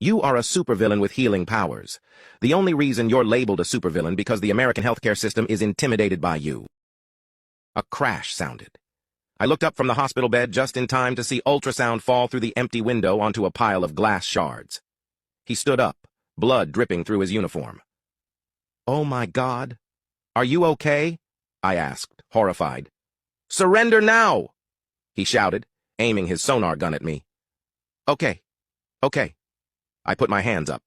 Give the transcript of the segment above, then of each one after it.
You are a supervillain with healing powers. The only reason you're labeled a supervillain because the American healthcare system is intimidated by you. A crash sounded. I looked up from the hospital bed just in time to see ultrasound fall through the empty window onto a pile of glass shards. He stood up, blood dripping through his uniform. "Oh my God. Are you okay?" I asked, horrified. "Surrender now!" he shouted, aiming his sonar gun at me. Okay. I put my hands up.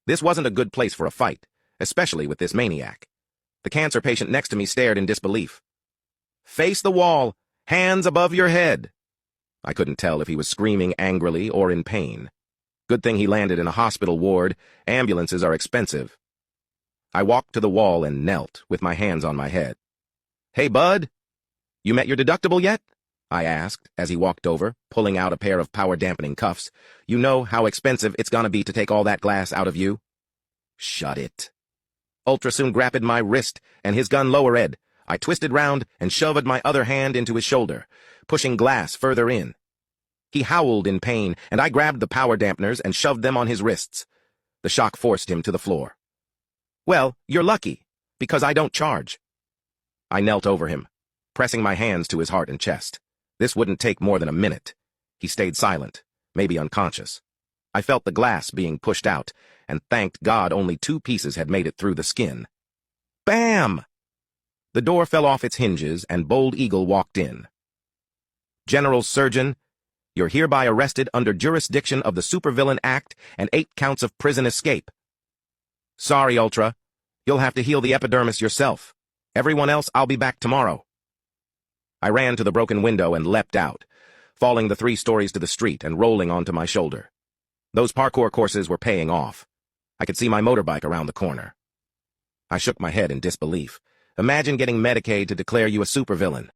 This wasn't a good place for a fight, especially with this maniac. The cancer patient next to me stared in disbelief. "Face the wall, hands above your head." I couldn't tell if he was screaming angrily or in pain. Good thing he landed in a hospital ward. Ambulances are expensive. I walked to the wall and knelt, with my hands on my head. "Hey, bud, you met your deductible yet?" I asked as he walked over, pulling out a pair of power-dampening cuffs. "You know how expensive it's gonna be to take all that glass out of you?" "Shut it." Ultra soon grabbed my wrist and his gun lower-ed. I twisted round and shoved my other hand into his shoulder, pushing glass further in. He howled in pain, and I grabbed the power dampeners and shoved them on his wrists. The shock forced him to the floor. "Well, you're lucky, because I don't charge." I knelt over him, pressing my hands to his heart and chest. This wouldn't take more than a minute. He stayed silent, maybe unconscious. I felt the glass being pushed out, and thanked God only 2 pieces had made it through the skin. Bam! The door fell off its hinges, and Bold Eagle walked in. "General Surgeon, you're hereby arrested under jurisdiction of the Supervillain Act and 8 counts of prison escape." "Sorry, Ultra. You'll have to heal the epidermis yourself. Everyone else, I'll be back tomorrow." I ran to the broken window and leapt out, falling the 3 stories to the street and rolling onto my shoulder. Those parkour courses were paying off. I could see my motorbike around the corner. I shook my head in disbelief. Imagine getting Medicaid to declare you a supervillain.